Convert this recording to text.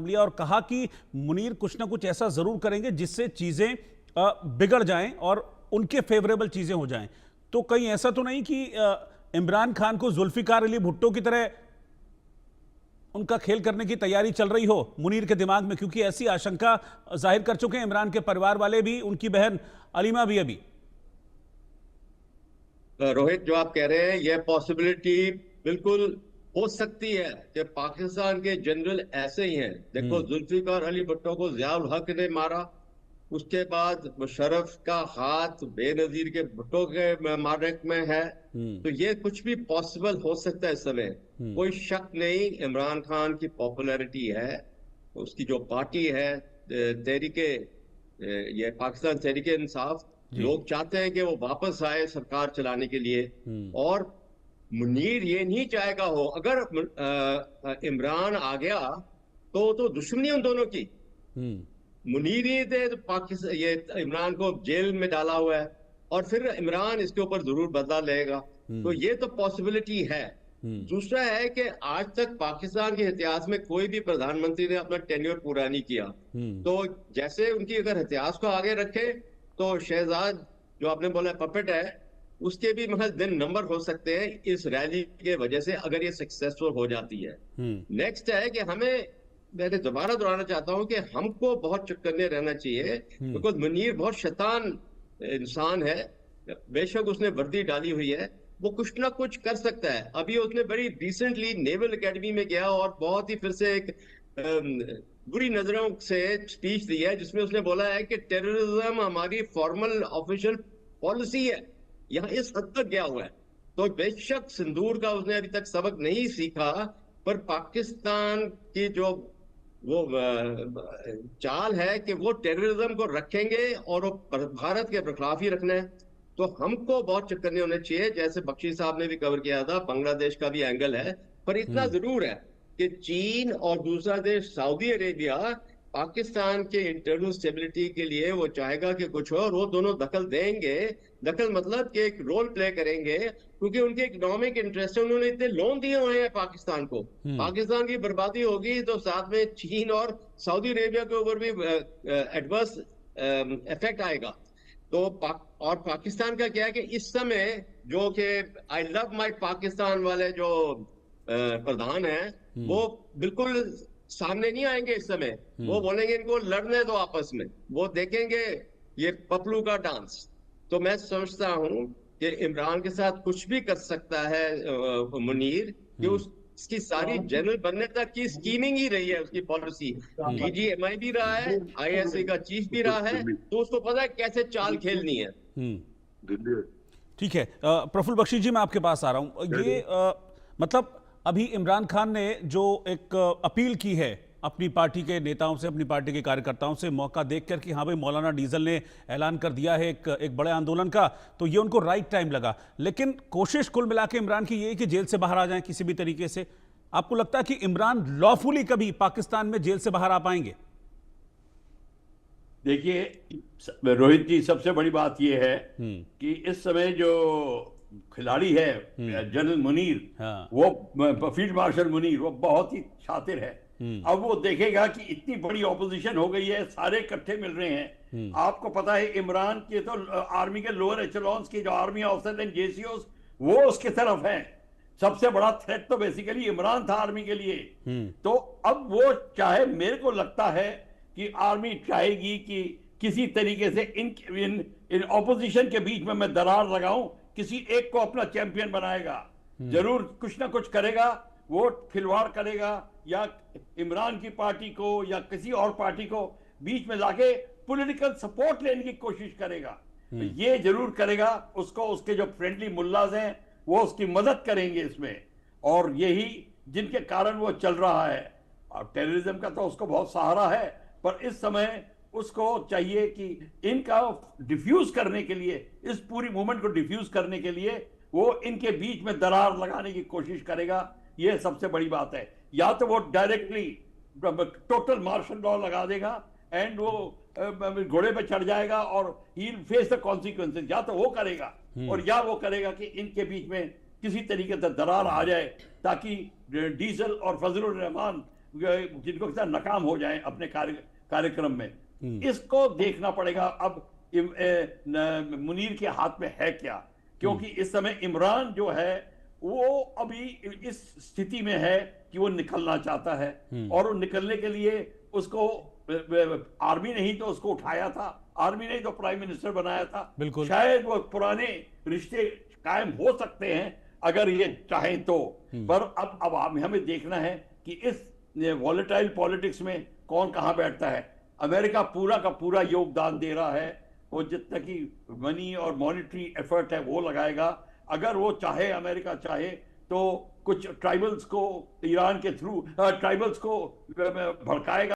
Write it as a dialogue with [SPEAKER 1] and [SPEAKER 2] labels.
[SPEAKER 1] लिया और कहा कि मुनीर कुछ ना कुछ ऐसा जरूर करेंगे जिससे चीजें बिगड़ जाएं और उनके फेवरेबल चीजें हो जाएं। तो कहीं ऐसा तो नहीं कि इमरान खान को जुल्फिकार अली भुट्टो की तरह उनका खेल करने की तैयारी चल रही हो मुनीर के दिमाग में, क्योंकि ऐसी आशंका जाहिर कर चुके हैं इमरान के परिवार वाले भी, उनकी बहन अलीमा भी अभी।
[SPEAKER 2] रोहित, जो आप कह रहे हैं यह पॉसिबिलिटी बिल्कुल हो सकती है कि पाकिस्तान के जनरल ऐसे ही हैं। देखो, जुल्फिकार अली भुट्टो को जियाउल हक ने मारा, उसके बाद मुशर्रफ का हाथ बेनजीर के भुट्टो के मारक में है। तो ये कुछ भी पॉसिबल हो सकता है इस समय। कोई शक नहीं, इमरान खान की पॉपुलैरिटी है, उसकी जो पार्टी है तहरीके ये पाकिस्तान तहरीके इंसाफ, लोग चाहते हैं कि वो वापस आए सरकार चलाने के लिए। और मुनीर ये नहीं चाहेगा हो, अगर इमरान आ गया तो दुश्मनी उन दोनों की। मुनीर ही थे तो पाकिस्तान ये इमरान को जेल में डाला हुआ है, और फिर इमरान इसके ऊपर जरूर बदला लेगा। तो ये तो पॉसिबिलिटी है। दूसरा है कि आज तक पाकिस्तान के इतिहास में कोई भी प्रधानमंत्री ने अपना टेन्योर पूरा नहीं किया। तो जैसे उनकी अगर इतिहास को आगे रखे तो शहजाद जो आपने बोला पपेट है, उसके भी महज दिन नंबर हो सकते हैं इस रैली के वजह से, अगर ये सक्सेसफुल हो जाती है। नेक्स्ट है कि मैं दोबारा दोहराना चाहता हूं कि हमको बहुत चौकन्ने रहना चाहिए, बिकॉज मुनीर बहुत शैतान इंसान है। बेशक उसने वर्दी डाली हुई है, वो कुछ ना कुछ कर सकता है। अभी उसने बड़ी रिसेंटली नेवल एकेडमी में गया और बहुत ही फिर से एक बुरी नजरों से स्पीच दी है, जिसमें उसने बोला है कि टेररिज्म हमारी फॉर्मल ऑफिशियल पॉलिसी है। यहाँ इस हद तक गया हुआ है। तो बेशक सिंदूर का उसने अभी तक सबक नहीं सीखा, पर पाकिस्तान की जो वो चाल है कि वो टेररिज्म को रखेंगे और वो भारत के खिलाफ ही रखना है। तो हमको बहुत चक्करने होने चाहिए, जैसे बख्शी साहब ने भी कवर किया था, बांग्लादेश का भी एंगल है। पर इतना जरूर है कि चीन और दूसरा देश सऊदी अरेबिया पाकिस्तान के इंटरनल स्टेबिलिटी के लिए वो चाहेगा कि कुछ हो, और वो दोनों दखल देंगे। दखल मतलब कि एक रोल प्ले करेंगे, क्योंकि उनके इकोनॉमिक इंटरेस्ट है। उन्होंने इतने लोन दिए हुए हैं पाकिस्तान को। पाकिस्तान की बर्बादी होगी तो साथ में चीन और सऊदी अरेबिया के ऊपर भी एडवर्स इफेक्ट आएगा। तो और पाकिस्तान का क्या है कि इस समय जो कि आई लव माई पाकिस्तान वाले जो प्रधान हैं, वो बिल्कुल सामने नहीं आएंगे इस समय। वो बोलेंगे इनको लड़ने दो आपस में, वो देखेंगे ये पपलू का डांस। तो मैं समझता हूं कि इमरान के साथ कुछ भी कर सकता है मुनीर, कि उसकी सारी जनरल बनने तक की स्कीमिंग ही रही है उसकी पॉलिसी। डीजीएमआई भी रहा है, आईएसआई का चीफ भी रहा है, तो उसको पता है कैसे चाल खेलनी है।
[SPEAKER 1] ठीक है, प्रफुल्ल बख्शी जी मैं आपके पास आ रहा हूं। ये मतलब अभी इमरान खान ने जो एक अपील की है अपनी पार्टी के नेताओं से, अपनी पार्टी के कार्यकर्ताओं से, मौका देखकर कि हाँ भाई मौलाना डीजल ने ऐलान कर दिया है एक बड़े आंदोलन का, तो ये उनको राइट टाइम लगा। लेकिन कोशिश कुल मिला के इमरान की ये है कि जेल से बाहर आ जाएं किसी भी तरीके से। आपको लगता है कि इमरान लॉफुली कभी पाकिस्तान में जेल से बाहर आ पाएंगे?
[SPEAKER 3] देखिए रोहित जी, सबसे बड़ी बात यह है कि इस समय जो खिलाड़ी है जनरल मुनीर,
[SPEAKER 1] हाँ।
[SPEAKER 3] वो फील्ड मार्शल मुनीर, वो बहुत ही शातिर है। अब वो देखेगा कि इतनी बड़ी ऑपोजिशन हो गई है, सारे इकट्ठे मिल रहे हैं। आपको पता है इमरान के तो आर्मी के लोअर एचेलॉन्स की जो आर्मी ऑफिसर एंड जेसीओस, वो उसके तरफ हैं। सबसे बड़ा थ्रेट तो बेसिकली इमरान था आर्मी के लिए। तो अब वो चाहे, मेरे को लगता है कि आर्मी चाहेगी कि किसी तरीके से इन ऑपोजिशन के बीच में मैं दरार लगाऊं, किसी एक को अपना चैंपियन बनाएगा, जरूर कुछ ना कुछ करेगा, वो खिलवाड़ करेगा, या इमरान की पार्टी को या किसी और पार्टी को बीच में लाके पॉलिटिकल सपोर्ट लेने की कोशिश करेगा। ये जरूर करेगा। उसको उसके जो फ्रेंडली मुल्लाज हैं वो उसकी मदद करेंगे इसमें, और यही जिनके कारण वो चल रहा है। और टेररिज्म का तो उसको बहुत सहारा है, पर इस समय उसको चाहिए कि इनका डिफ्यूज करने के लिए, इस पूरी मूवमेंट को डिफ्यूज करने के लिए वो इनके बीच में दरार लगाने की कोशिश करेगा। ये सबसे बड़ी बात है। या तो वो डायरेक्टली टोटल मार्शल लॉ लगा देगा एंड वो घोड़े पे चढ़ जाएगा और he will face the consequences, या तो वो करेगा, और या वो करेगा कि इनके बीच में किसी तरीके से दरार आ जाए, ताकि डीजल और फजलुर रहमान जिनको कहते हैं नाकाम हो जाएं अपने कार्यक्रम में। इसको देखना पड़ेगा अब मुनीर के हाथ में है क्या, क्योंकि इस समय इमरान जो है वो अभी इस स्थिति में है कि वो निकलना चाहता है, और वो निकलने के लिए उसको आर्मी ने ही तो उसको उठाया था, आर्मी ने ही तो प्राइम मिनिस्टर बनाया था।
[SPEAKER 1] बिल्कुल।
[SPEAKER 3] शायद वो पुराने रिश्ते कायम हो सकते हैं अगर ये चाहें तो, पर अब हमें देखना है कि इस वॉलेटाइल पॉलिटिक्स में कौन कहां बैठता है। अमेरिका पूरा का पूरा योगदान दे रहा है, वो जितना की मनी और मॉनिटरी एफर्ट है वो लगाएगा। अगर वो चाहे, अमेरिका चाहे तो कुछ ट्राइबल्स को ईरान के थ्रू ट्राइबल्स को भड़काएगा।